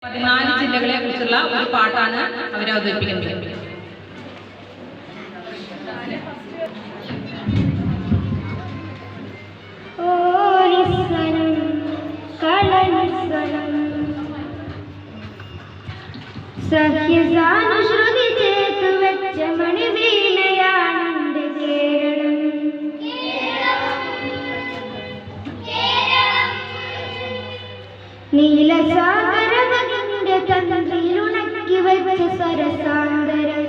14 ജില്ലകളെ കുറിച്ചുള്ള ഒരു പാട്ടാണ് അവർ അവതരിപ്പിക്കുന്നത്. സഖ്യസാനുശ്രുതി ചേർത്തു വെച്ച മണിവീണയാണെന്റെ കേരളം. നീലസാഗരവന്റെ തന്ത്രിയിലുണക്കി വെച്ച സരസാന്തരം.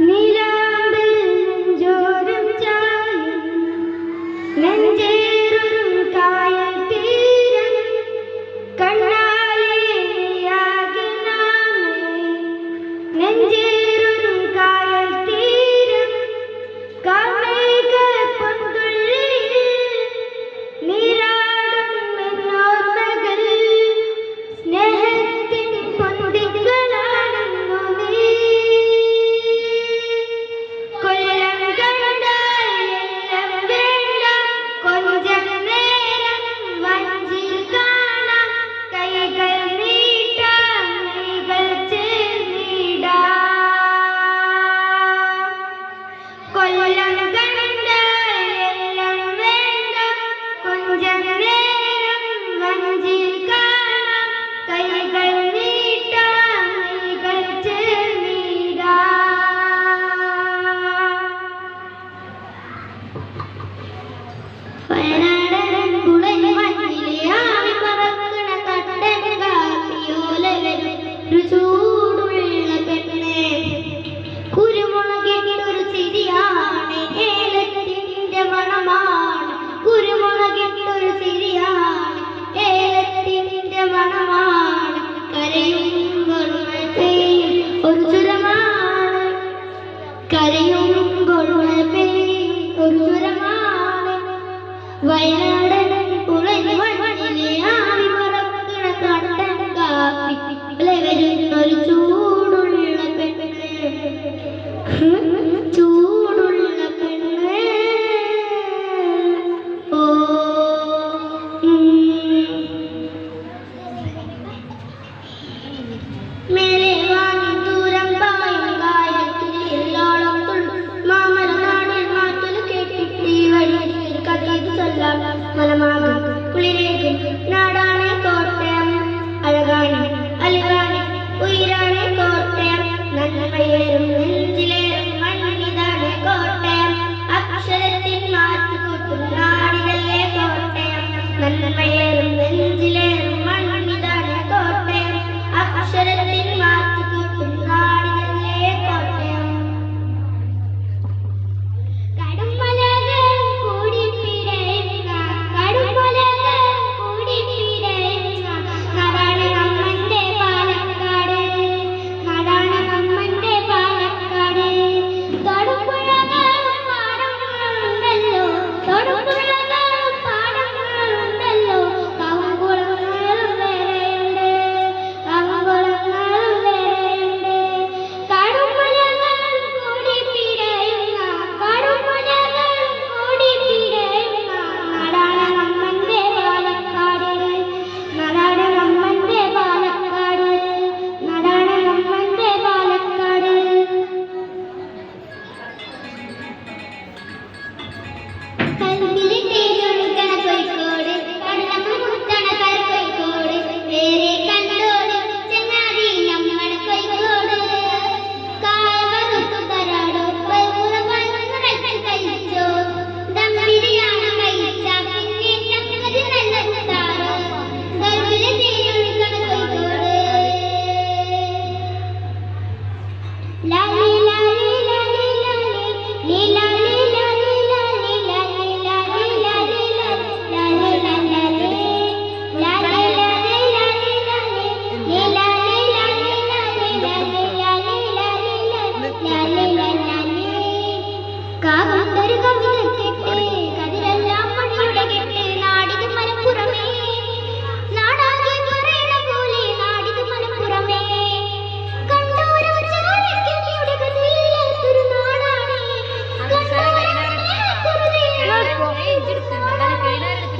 നീലാമ്പൽ ജോരം ചാ കുരുമുളകിട്ടൊരു ചിരിയാണ് ഏലത്തിന്റെ മണമാണ് കുരുമുളകിട്ടൊരു ചിരിയാണ് ഏലത്തിന്റെ മണമാണ് കരയുമ്പോൾ മഴ പെയ്യും ഒരു ചുരമാണ് കരയുമ്പോൾ മഴ പെയ്യും ഒരു ചുരമാണ് വയനാടൻ പുഴയിൽ മണ്ണിലെ ആവി പറക്കണ കട്ടൻ കാപ്പി വരുന്നൊരു ചൂടുള്ള പെണ്ണ് ചൂടുള്ള പെണ്ണ് ഓ മേലെ വാങ്ങി ദൂരം പായും ഗായത്രി എല്ലാളും മാമല നാടിൽ മാറ്റൽ കേട്ടിട്ട് വഴി കഥീത് ചൊല്ലാം മലമാകും കുളിരേകും നാടാണ് കോട്ടയം അഴകാണ് അലിവാണ് ഉയരാണ് കോട്ടയം നന്മയേറും നെഞ്ചിലേറും മണ്ണിതാണ് കോട്ടയം അക്ഷരത്തിൽ മാറ്റുകൂട്ടും നാടിനല്ലേ കോട്ടയം നന്മയേറും നെഞ്ചിലേറും മണ്ണിതാണ് കോട്ടയം അക്ഷരത്തിൽ മാറ്റുകൂട്ടും നാടിനല്ലേ കോട്ടയം കടുംമലകൾ കൂടി പിടയുക കടുംമലകൾ കൂടി പിടയുക നാടാണ് നമ്മന്റെ പാലക്കാട് നാടാണ് നമ്മന്റെ പാലക്കാട് തൊടുപുഴകളും പാടങ്ങളുണ്ടല്ലോ തൊടുപുഴകളും പാടങ്ങളുണ്ടല്ലോ കാവുംകുളങ്ങളും വേറെയുണ്ട് കാവുംകുളങ്ങളും വേറെയുണ്ട് കടുംമലകൾ കൂടി പിടയുക കടുംമലകൾ കൂടി പിടയുക നാടാണ് നമ്മന്റെ പാലക്കാട് നാടാണ് നമ്മന്റെ പാലക്കാട് നാടാണ് നമ്മന്റെ പാലക്കാട് കൽവിലെ തേനൊഴുകണ കോഴിക്കോട് കടലമ്മ മുത്തണ കോഴിക്കോട് വേറെ കണ്ടോട് ചങ്ങാതി നമ്മടെ കോഴിക്കോട് കായവറുത്തു തരാടോ വൈകുന്നേരം കഴിച്ചോ ദം ബിരിയാണി കഴിച്ച പിന്നെ സംഗതി നല്ല ഉസാറോ കൽവിലെ തേനൊഴുകണ കോഴിക്കോട് ലാലി ലാലി ലാലി ലാലി ലാലി ലാലി ലാലി ലാലി ലാലി ലാലി കാവത്തൊരു കവിത കെട്ട് കതിരെല്ലാം മണിയുടെ കെട്ട് നാടിത് മലപ്പുറമേ നാടാകെ പറയണ പോലെ നാടിത് മലപ്പുറമേ കണ്ടോരോ ചാരക്കനിയുടെ കഥയില്ലാത്തൊരു നാടാണ്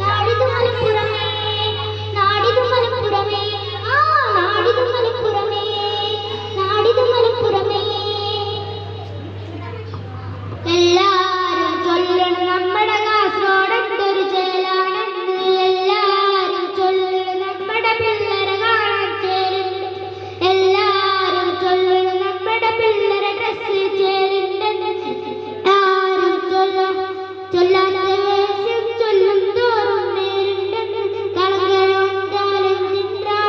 നാടിത് മലപ്പുറമേ നാടിത് മലപ്പുറമേ ആ നാടിത് മലപ്പുറമേ നാടിത് മലപ്പുറമേ എല്ലാരും ചൊല്ലണം നമ്മുടെ കാസർഗോഡൊരു ചേലാണെന്ന് എല്ലാരും ചൊല്ലണം നമ്മുടെ പിള്ളേരെ കാണാൻ ചേരുന്നുണ്ട് എല്ലാരും ചൊല്ലണം നമ്മുടെ പിള്ളേരെ ഡ്രസ് ചേരുന്നുണ്ടെന്ന് ആരും ചൊല്ലാത്ത വേഷം ചൊല്ലും തോറും നേരുണ്ടെന്ന് കളകളുണ്ടാലും ചിന്താ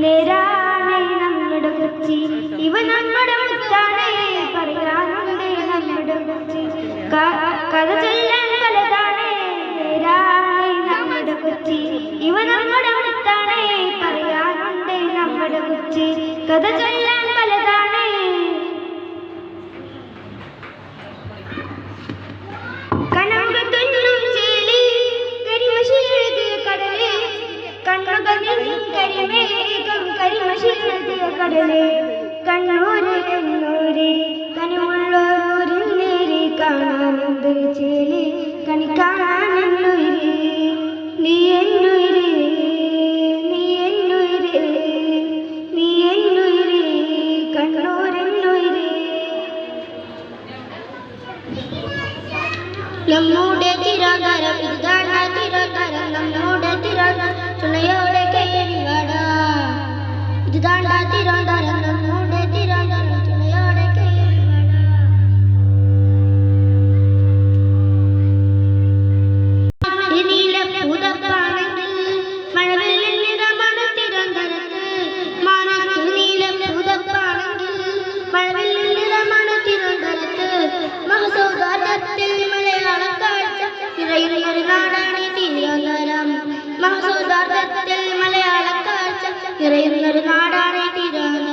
നേരാണ് നമ്മുടെ കൊച്ചി ഇവ നമ്മുടെ മുത്താണ് പറയാനുണ്ട് നമ്മുടെ കൊച്ചി കഥ ചൊല്ലാൻ പലതാണ് നേരാണ് നമ്മുടെ കൊച്ചി ഇവ നമ്മുടെ മുത്താണ് പറയാനുണ്ട് നമ്മുടെ കൊച്ചി കഥ ചൊല്ലാൻ പലതാണ് കനകത്തുന്നും ചേലി കരിമഷിഴുതിയ കടലേ കണ്ണുകളിൽ കരിമേഘം കരിമഷിഴുതിയ കടലേ കണ്ണൂര് എന്നൂര് കനിവുള്ളൂരിൽ നേരി കാണാനെന്തൊരു ചേലി കണി കാണാനെന്നുയിര് നീ എന്നുയിര് നീ എന്നുയിര് നമ്മുടെ തിരുവനന്തപുരം ഇതാണ് തിരുവനന്തപുരം നമ്മുടെ തിരുവനന്തപുരം ചുണയോടെ കേറിവാടാ ഇതാണ് തിരുവനന്തപുരം നമ്മുടെ തിരുവനന്തപുരം ചുണയോടെ കേറിവാടാ നീല പുതപ്പാണെങ്കിൽ മഴവില്ലിൻ നിറമാണ് തിരുവനന്തപുരത്ത് മാനത്ത് നീല പുതപ്പാണെങ്കിൽ മഴവില്ലിൻ നിറമാണ് തിരുവനന്തപുരത്ത് മഹസൗദാർദ്ദത്തിൽ മലയാളക്കാഴ്ച നിറയുന്നൊരു നാടാണ് തിരുവനന്തപുരം മഹസൗദാർദ്ദത്തിൽ മലയാളക്കാഴ്ച നിറയുന്നൊരു നാടാണ് തിരുവനന്തപുരം